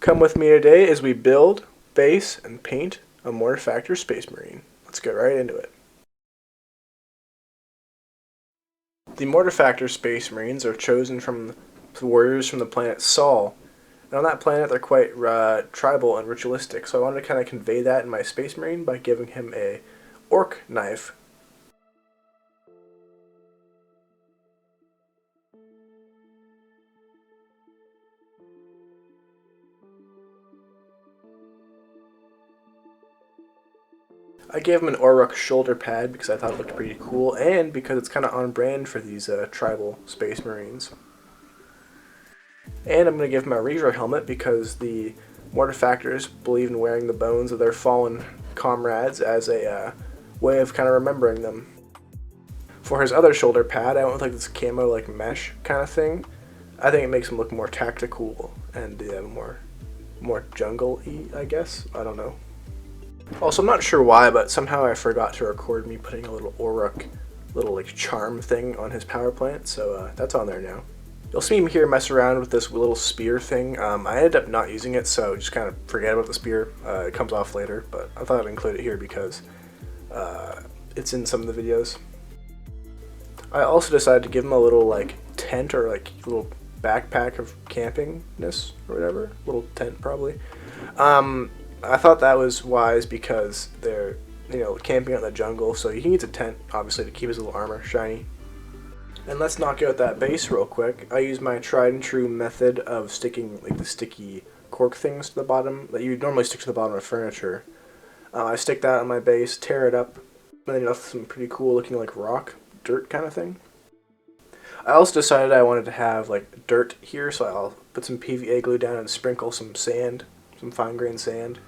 Come with me today as we build, base, and paint a Mortar Factor Space Marine. Let's get right into it. The Mortar Factor Space Marines are chosen from the warriors from the planet Sol. And on that planet they're quite tribal and ritualistic, so I wanted to kind of convey that in my Space Marine by giving him a orc knife. I gave him an Orruk shoulder pad because I thought it looked pretty cool, and because it's kind of on brand for these tribal Space Marines. And I'm going to give him a Reaver helmet because the Mortar Factors believe in wearing the bones of their fallen comrades as a way of kind of remembering them. For his other shoulder pad, I went with like this camo like mesh kind of thing. I think it makes him look more tactical and more jungle-y, I guess. I don't know. Also, I'm not sure why, but somehow I forgot to record me putting a little Orruk little like charm thing on his power plant, so that's on there now. You'll see me here mess around with this little spear thing. I ended up not using it, so just kind of forget about the spear. It comes off later, but I thought I'd include it here because it's in some of the videos. I also decided to give him a little like tent or like little backpack of campingness or whatever. Little tent probably. I thought that was wise because they're, camping out in the jungle, so he needs a tent, obviously, to keep his little armor shiny. And let's knock out that base real quick. I use my tried and true method of sticking like the sticky cork things to the bottom that you normally stick to the bottom of furniture. I stick that on my base, tear it up, and then you have some pretty cool looking like rock, dirt kind of thing. I also decided I wanted to have like dirt here, so I'll put some PVA glue down and sprinkle some sand, some fine grained sand.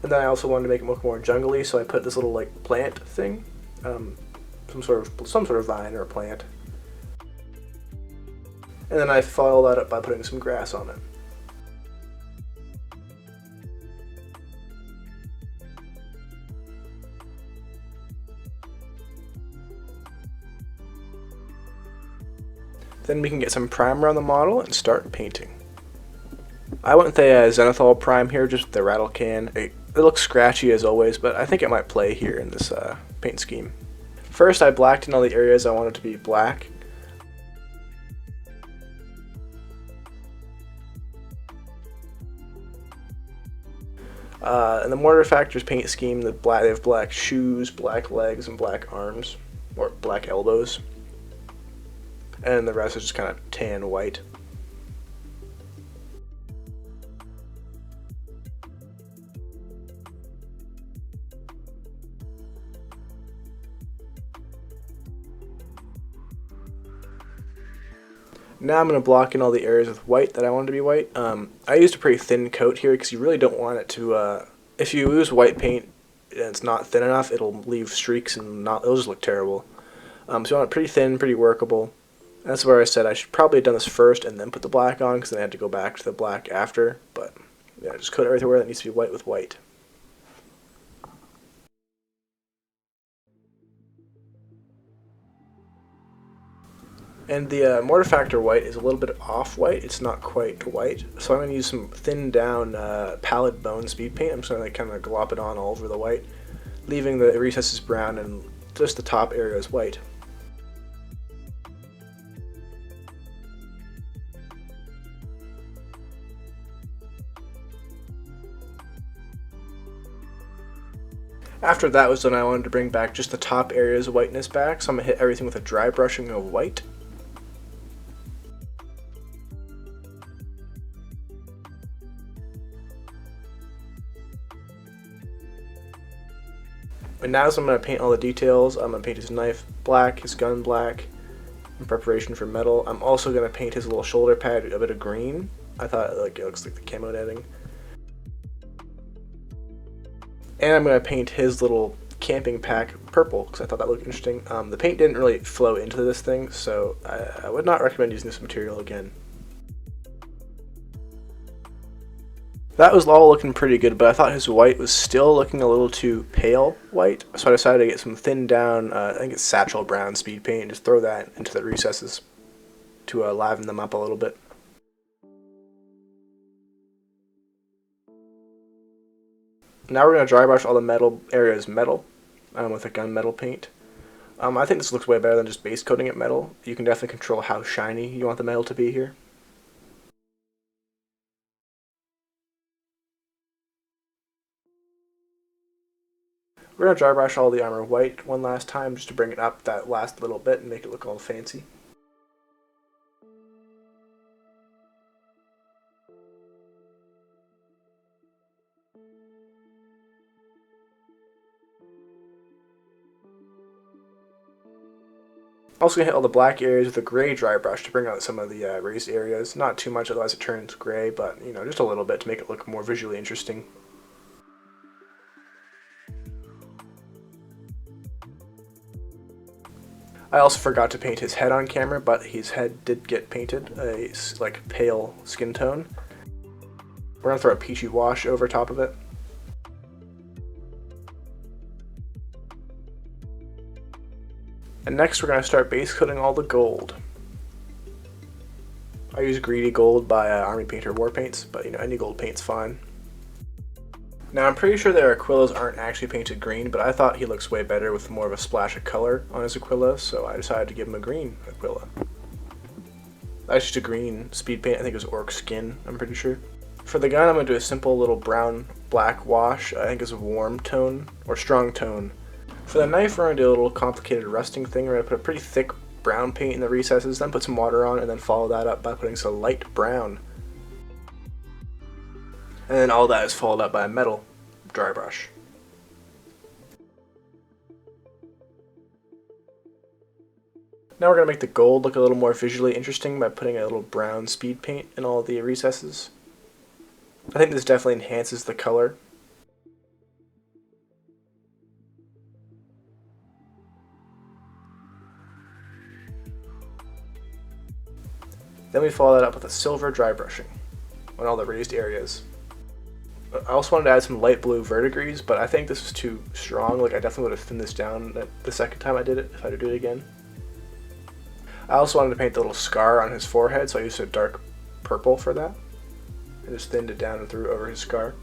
And then I also wanted to make it look more jungly, so I put this little like plant thing, some sort of vine or a plant. And then I follow that up by putting some grass on it. Then we can get some primer on the model and start painting. I went with a Zenithal Prime here, just with the rattle can. It looks scratchy as always, but I think it might play here in this paint scheme. First, I blacked in all the areas I wanted to be black. In the Mortar Factors paint scheme, they have black shoes, black legs, and black arms, or black elbows. And the rest is just kind of tan white. Now I'm going to block in all the areas with white that I wanted to be white. I used a pretty thin coat here because you really don't want it to, if you use white paint and it's not thin enough, it'll leave streaks and it'll just look terrible. So you want it pretty thin, pretty workable. That's where I said I should probably have done this first and then put the black on because then I had to go back to the black after. But yeah, just coat everywhere that needs to be white with white. And the Mortar Factor white is a little bit off-white. It's not quite white. So I'm going to use some thinned down pallid bone speed paint. I'm just going to kind of glop it on all over the white, leaving the recesses brown and just the top area is white. After that was done, I wanted to bring back just the top areas of whiteness back, so I'm going to hit everything with a dry brushing of white. And now as I'm going to paint all the details, I'm going to paint his knife black, his gun black, in preparation for metal. I'm also going to paint his little shoulder pad a bit of green. I thought it looks like the camo netting. And I'm going to paint his little camping pack purple because I thought that looked interesting. The paint didn't really flow into this thing, so I would not recommend using this material again. That was all looking pretty good, but I thought his white was still looking a little too pale white, so I decided to get some thinned down, I think it's satchel brown speed paint, and just throw that into the recesses to liven them up a little bit. Now we're going to dry brush all the metal areas metal with a gunmetal paint. I think this looks way better than just base coating it metal. You can definitely control how shiny you want the metal to be here. We're going to dry brush all the armor white one last time just to bring it up that last little bit and make it look all fancy. Also going to hit all the black areas with a gray dry brush to bring out some of the raised areas. Not too much, otherwise it turns gray, but just a little bit to make it look more visually interesting. I also forgot to paint his head on camera, but his head did get painted a pale skin tone. We're going to throw a peachy wash over top of it. And next we're going to start base coating all the gold. I use Greedy Gold by Army Painter War Paints, but any gold paint's fine. Now I'm pretty sure their Aquillas aren't actually painted green, but I thought he looks way better with more of a splash of color on his Aquila, so I decided to give him a green Aquila. That's just a green speed paint, I think it was Orc Skin, I'm pretty sure. For the gun I'm going to do a simple little brown-black wash, I think it's a warm tone, or strong tone. For the knife we're going to do a little complicated rusting thing. We're going to put a pretty thick brown paint in the recesses, then put some water on, and then follow that up by putting some light brown. And then all that is followed up by a metal dry brush. Now we're going to make the gold look a little more visually interesting by putting a little brown speed paint in all the recesses. I think this definitely enhances the color. Then we follow that up with a silver dry brushing on all the raised areas. I also wanted to add some light blue verdigris, but I think this was too strong. I definitely would have thinned this down the second time I did it, if I had to do it again. I also wanted to paint the little scar on his forehead, so I used a dark purple for that. I just thinned it down and threw it over his scar.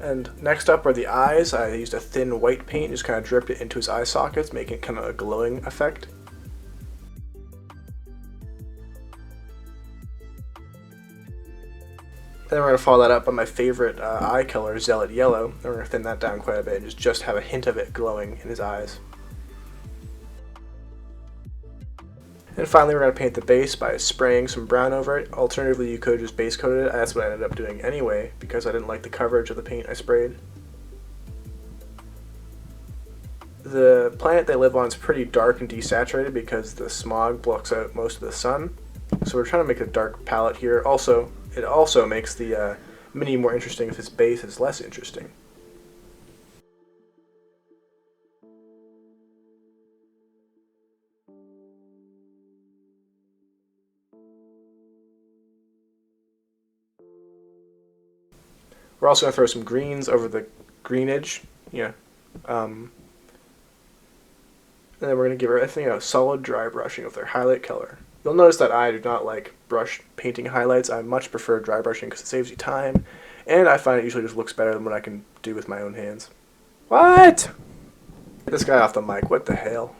And next up are the eyes. I used a thin white paint and just kind of dripped it into his eye sockets, making it kind of a glowing effect. Then we're going to follow that up by my favorite eye color, Zealot Yellow. And we're going to thin that down quite a bit and just have a hint of it glowing in his eyes. And finally we're going to paint the base by spraying some brown over it. Alternatively, you could just base coat it. That's what I ended up doing anyway, because I didn't like the coverage of the paint I sprayed. The planet they live on is pretty dark and desaturated because the smog blocks out most of the sun. So we're trying to make a dark palette here. It also makes the mini more interesting if his base is less interesting. We're also going to throw some greens over the greenage. And then we're going to give everything a solid dry brushing of their highlight color. You'll notice that I do not like brush painting highlights. I much prefer dry brushing because it saves you time, and I find it usually just looks better than what I can do with my own hands. What? Get this guy off the mic, what the hell?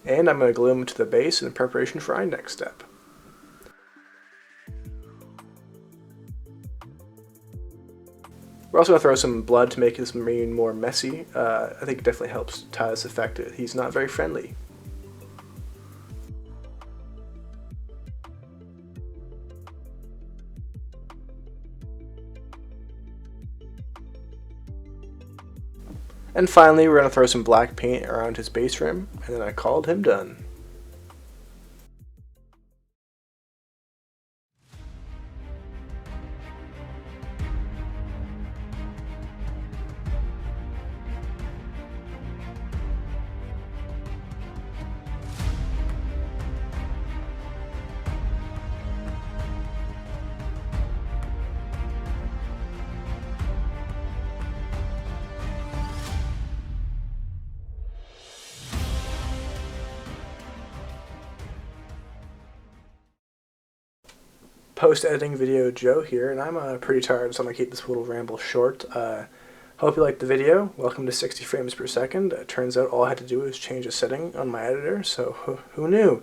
And I'm going to glue them to the base in preparation for our next step. We're also going to throw some blood to make this marine more messy. I think it definitely helps tie this effect. He's not very friendly. And finally, we're going to throw some black paint around his base rim, and then I called him done. post-editing video Joe here, and I'm pretty tired, so I'm going to keep this little ramble short. Hope you liked the video. Welcome to 60 frames per second. It turns out all I had to do was change a setting on my editor, so who knew?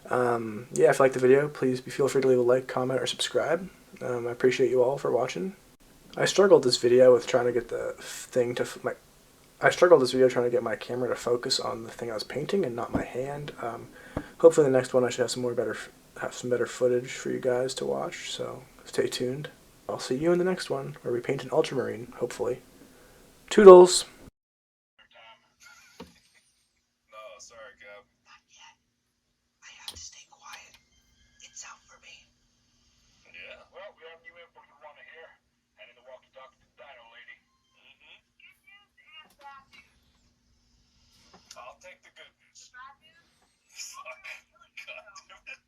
Yeah, if you liked the video, please feel free to leave a like, comment, or subscribe. I appreciate you all for watching. I struggled this video with trying to get the thing to trying to get my camera to focus on the thing I was painting and not my hand. Hopefully the next one I should have some better footage for you guys to watch, so stay tuned. I'll see you in the next one, where we paint an ultramarine, hopefully. Toodles! No, sorry, Cap. Not yet. I have to stay quiet. It's out for me. Yeah? Well, we have new info you want to hear. Handing the walkie-talkie to the dino lady. Good news and bad news. I'll take the good news. Bad news? Fuck. God damn it.